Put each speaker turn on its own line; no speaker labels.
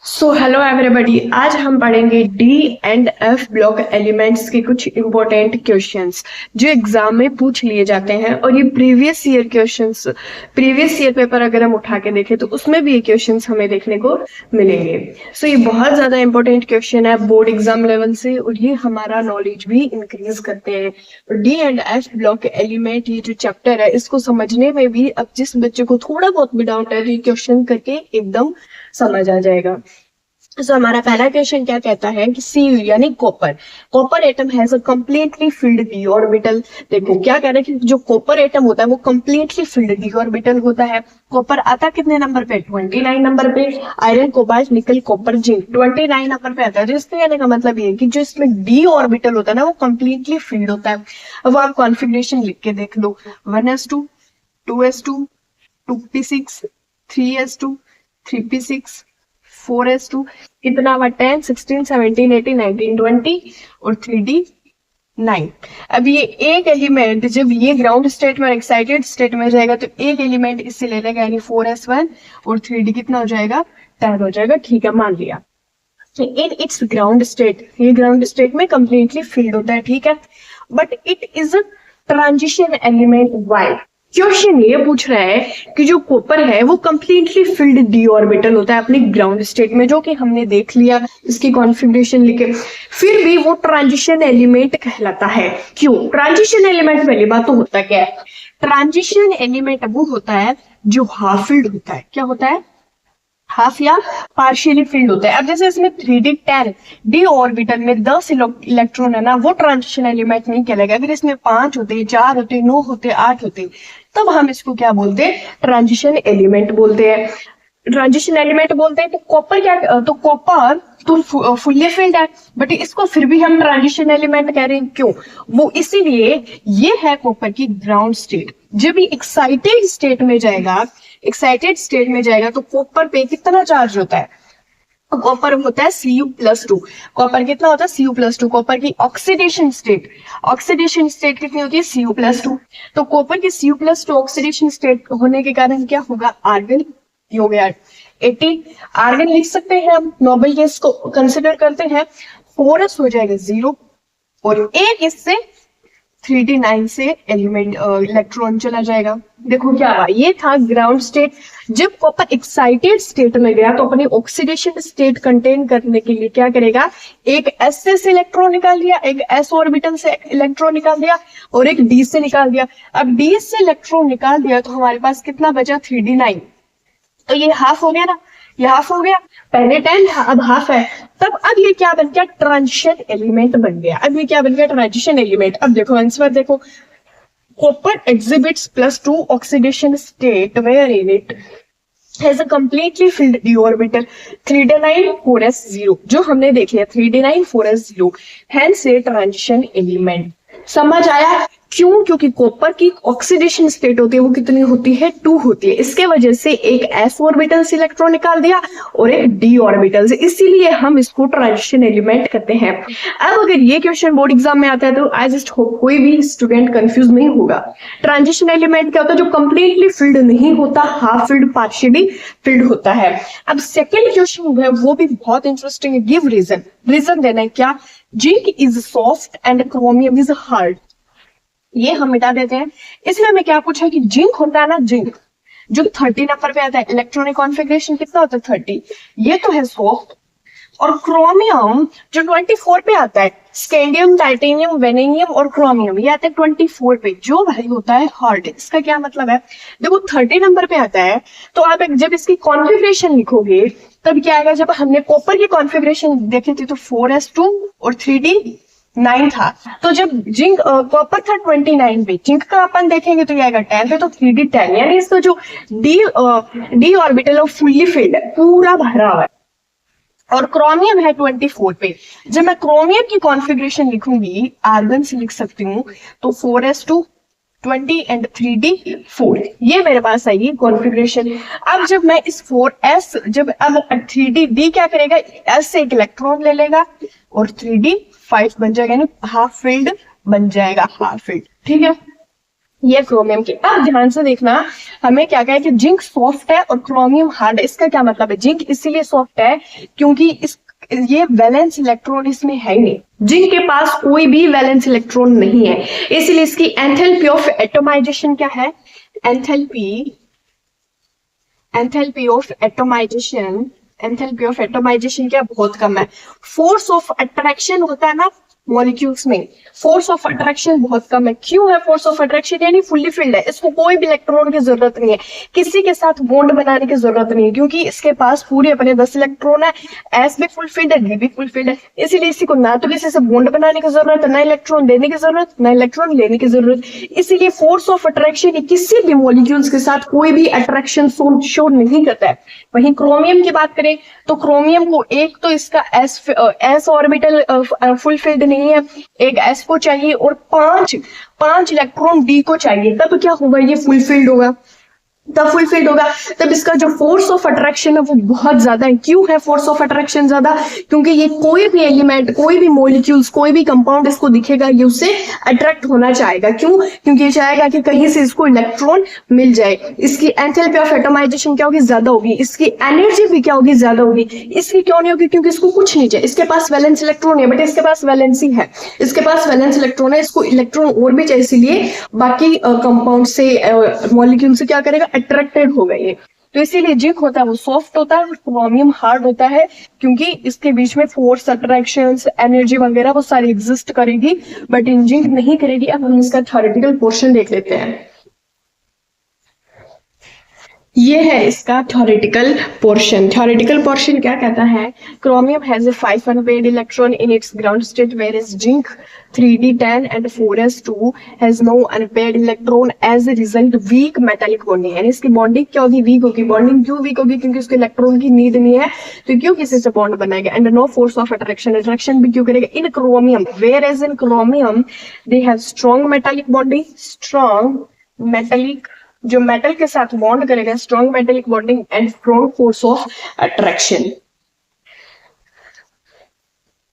So hello everybody, आज हम पढ़ेंगे D and F block elements के कुछ इंपॉर्टेंट क्वेश्चंस जो एग्जाम में पूछ लिए जाते हैं। और ये previous year questions, previous year paper अगर हम उठा के देखें तो उसमें भी ये क्वेश्चंस हमें देखने को मिलेंगे। सो ये बहुत ज्यादा इंपॉर्टेंट क्वेश्चन है बोर्ड एग्जाम लेवल से, और ये हमारा नॉलेज भी इंक्रीज करते हैं। और D and F block element ये जो चैप्टर है, इसको समझने में भी अब जिस बच्चे को थोड़ा बहुत भी डाउट है तो ये क्वेश्चन करके एकदम समझ आ जाएगा। तो हमारा पहला क्वेश्चन क्या कहता है कि सी यानी copper atom has a completely filled D orbital. देखो क्या कह रहा है कि जो कॉपर एटम होता है वो कंप्लीटली फिल्ड डी ऑर्बिटल होता है। कॉपर आता कितने नंबर पे? 29 नंबर पे। आयरन, कोबाल्ट, निकल, कॉपर, जिंक 29 नंबर पे आता है। तो इसके कहने का मतलब ये है कि जो इसमें डी ऑर्बिटल होता है ना वो कंप्लीटली फिल्ड होता है। अब आप कॉन्फ़िगरेशन लिख के देख लो, 1s2, 2s2, 2p6, 3s2, 3p6, 4s2, कितना हुआ? 10, 16, 17, 18, 19, 20 और 3d9। अब ये एक एलिमेंट जब ये ग्राउंड स्टेट में एक्साइटेड स्टेट में जाएगा तो एक एलिमेंट इससे ले लेगा, यानी 4s1 और 3d कितना हो जाएगा? 10 हो जाएगा। ठीक है, मान लिया। इन इट्स ग्राउंड स्टेट, ये ग्राउंड स्टेट में कंप्लीटली फिल्ड होता है, ठीक है। But it is a transition element. Why? Question ये पूछ रहा है कि जो कॉपर है वो कंप्लीटली फिल्ड डी ऑर्बिटल होता है अपने ग्राउंड स्टेट में, जो कि हमने देख लिया इसकी कॉन्फ़िगरेशन लिखे। फिर भी वो ट्रांजिशन एलिमेंट कहलाता है। क्यों ट्रांजिशन एलिमेंट? पहली बात तो होता क्या है? ट्रांजिशन एलिमेंट वो होता है जो हाफ फिल्ड होता है। क्या होता है? हाफ या पार्शियली फिल्ड होता है। अब जैसे इसमें 3d10 डी ऑर्बिटल में 10 इलेक्ट्रॉन है ना, वो ट्रांजिशन एलिमेंट नहीं कहलाएगा। अगर इसमें 5 होते, 4 होते, 9 होते, 8 होते, तब हम इसको क्या बोलते हैं? ट्रांजिशन एलिमेंट बोलते हैं। ट्रांजिशन एलिमेंट बोलते हैं। तो कॉपर क्या? तो कॉपर तो फुल्ली फिल्ड है, बट इसको फिर भी हम ट्रांजिशन एलिमेंट कह रहे हैं। क्यों? वो इसीलिए ये है कॉपर की ग्राउंड स्टेट। जब ये एक्साइटेड स्टेट में जाएगा, एक्साइटेड स्टेट में जाएगा तो कॉपर पे कितना चार्ज होता है? कॉपर होता है Cu+2। कॉपर कितना होता है? Cu+2। कॉपर की ऑक्सीडेशन स्टेट, ऑक्सीडेशन स्टेट कितनी होती है? Cu+2। तो कॉपर की Cu+2 ऑक्सीडेशन स्टेट होने के कारण क्या होगा? आर्गन हो गया 80। आर्गन लिख सकते हैं हम, नोबेल गैस को कंसिडर करते हैं। 4s हो जाएगा 0 और एक इससे 3d9 से एलिमेंट इलेक्ट्रॉन चला जाएगा। देखो क्या हुआ, ये था ग्राउंड स्टेट। जब कॉपर एक्साइटेड स्टेट में गया तो अपनी ऑक्सीडेशन स्टेट कंटेन करने के लिए क्या करेगा? एक s से इलेक्ट्रॉन निकाल दिया, एक s ऑर्बिटल से इलेक्ट्रॉन निकाल दिया और एक d से निकाल दिया। अब d से इलेक्ट्रॉन निकाल दिया तो हमारे पास कितना बचा? 3d9। तो ये हाफ हो गया ना, ये हाफ हो गया। पहले 10 था, अब हाफ है। तब अब ये क्या बन गया? ट्रांजिशन एलिमेंट बन गया। अब ये क्या बन गया? Transition element. अब देखो आंसर देखो, copper exhibits +2 oxidation state wherein it has a completely filled d orbital 3d9 4s0, जो हमने देख लिया 3d9 4s0, hence a transition element। समझ आया? क्यों? क्योंकि कॉपर की ऑक्सीडेशन स्टेट होती है वो कितनी होती है? 2 होती है। इसके वजह से एक s ऑर्बिटल से इलेक्ट्रॉन निकाल दिया और एक d ऑर्बिटल से, इसीलिए हम इसको ट्रांजिशन एलिमेंट कहते हैं। अब अगर ये क्वेश्चन बोर्ड एग्जाम में आता है तो आई जस्ट होप कोई भी स्टूडेंट कंफ्यूज नहीं होगा। ट्रांजिशन एलिमेंट क्या होता है? जो कंप्लीटली फिल्ड नहीं होता, हाफ फिल्ड, पार्शियली फिल्ड होता है। अब सेकेंड क्वेश्चन है वो भी बहुत इंटरेस्टिंग है। Give reason. रीजन देना है क्या? Zinc is soft and chromium is hard. ये हम मिटा देते हैं। इसमें हमें क्या पूछा कि जिंक होता है ना, जिंक जो 30 नंबर पे आता है, इलेक्ट्रॉनिक कॉन्फ़िगरेशन कितना होता है? 30। ये तो है सॉफ्ट। और क्रोमियम जो 24 पे आता है, स्कैंडियम, टाइटेनियम, वेनेनियम और क्रोमियम, ये आता है 24 पे, जो भाई होता है हार्ड। इसका क्या मतलब है? देखो 30 नंबर पे आता है तो आप जब इसकी कॉन्फ़िगरेशन लिखोगे तब क्या आएगा? जब हमने कॉपर की कॉन्फ़िगरेशन देखी थी तो 4s2 और 3d9 था। तो जब जिंक कॉपर था 29 पे, जिंक का अपन देखेंगे तो ये आएगा 10 पे, तो 3d10, यानी इसका जो डी ऑर्बिटल है फुल्ली फिल्ड है, पूरा भरा हुआ है। और क्रोमियम है 24 पे। जब मैं क्रोमियम की कॉन्फ़िगरेशन लिखूंगी, आर्गन से लिख सकती हूँ, तो 4s2 20 एंड 3d4, ये मेरे पास आएगी कॉन्फ़िगरेशन। अब जब मैं इस 4s, जब अब 3d क्या करेगा? s से एक इलेक्ट्रॉन ले लेगा और 3d5 बन जाएगा, यानी हाफ फिल्ड बन जाएगा, हाफ फिल्ड। ठीक है, ये क्रोमियम की। अब ध्यान से देखना, हमें क्या कहा है कि जिंक सॉफ्ट है और क्रोमियम हार्ड है। इसका क्या मतलब है? जिंक इसीलिए सॉफ्ट है क्योंकि ये वैलेंस इलेक्ट्रॉन इसमें है ही नहीं, जिंक के पास कोई भी वैलेंस इलेक्ट्रॉन नहीं है, इसलिए इसकी एंथैल्पी ऑफ एटमाइजेशन क्या है? Enthalpy of atomisation, enthalpy of atomisation क्या? बहुत कम है। फोर्स ऑफ अट्रैक्शन होता है ना मॉलिक्यूल्स में, फोर्स ऑफ अट्रैक्शन बहुत कम है। क्यों है फोर्स ऑफ अट्रैक्शन? यानी फुल्ली फिल्ड है, इसको कोई भी इलेक्ट्रॉन की जरूरत नहीं है, किसी के साथ बॉन्ड बनाने की जरूरत नहीं है, क्योंकि इसके पास पूरे अपने 10 इलेक्ट्रॉन है, एस भी फुलफिल्ड है, डी भी फुलफिल्ड है, इसीलिए इसी को ना तो किसी से बॉन्ड बनाने की जरूरत है, ना इलेक्ट्रॉन देने की जरूरत, ना इलेक्ट्रॉन लेने की जरूरत। इसीलिए फोर्स ऑफ अट्रैक्शन किसी भी मॉलिक्यूल्स के साथ कोई भी अट्रैक्शन शो नहीं करता है। वहीं क्रोमियम की बात करें तो क्रोमियम को एक तो इसका एस ऑर्बिटल फुलफिल्ड नहीं है, एक एस को चाहिए और पांच इलेक्ट्रॉन डी को चाहिए, तब क्या होगा? ये फुलफिल्ड होगा, तब फुलफिल्ड होगा, तब इसका जो फोर्स ऑफ अट्रैक्शन है वो बहुत ज्यादा है। क्यों है फोर्स ऑफ अट्रैक्शन ज्यादा? क्योंकि ये कोई भी एलिमेंट, कोई भी मॉलिक्यूल्स, कोई भी कंपाउंड इसको दिखेगा ये उससे अट्रैक्ट होना चाहेगा। क्यों? क्योंकि ये चाहेगा कि कहीं से इसको इलेक्ट्रॉन मिल जाए। इसकी एंथैल्पी ऑफ एटमाइजेशन क्या होगी? ज्यादा होगी। इसकी एनर्जी भी क्या होगी? ज्यादा होगी। इसकी क्यों नहीं होगी? क्योंकि इसको कुछ नहीं चाहिए, इसके पास वैलेंस इलेक्ट्रॉन है, बट इसके पास वैलेंसी है, इसके पास वैलेंस इलेक्ट्रॉन है, इसको इलेक्ट्रॉन और भी चाहिए, इसलिए बाकी कंपाउंड से, मॉलिक्यूल से क्या करेगा? अट्रैक्टेड हो गई है। तो इसीलिए जिंक होता है वो सॉफ्ट होता है और क्रोमियम हार्ड होता है, क्योंकि इसके बीच में फोर्स, अट्रैक्शंस, एनर्जी वगैरह वो सारी एग्जिस्ट करेगी, बट इन जिंक नहीं करेगी। अब हम इसका थ्योरेटिकल पोर्शन देख लेते हैं। ये है इसका थ्योरेटिकल पोर्शन। थ्योरेटिकल पोर्शन क्या कहता है? Chromium has a 5 unpaired electron in its ground state, whereas zinc 3d10 and 4s2 has no unpaired electron, as a result weak metallic bonding। यानी इसकी बॉन्डिंग क्या होगी? वीक होगी। बॉन्डिंग क्यों week होगी? क्योंकि उसके इलेक्ट्रॉन की नीड नहीं है, तो क्यों किसी से बॉन्ड बनाएगा। And no force of attraction, attraction भी क्यों करेगा? In chromium, whereas in chromium they have strong metallic bonding, strong metallic, जो मेटल के साथ बॉन्ड करेगा, strong metallic bonding and strong force of attraction.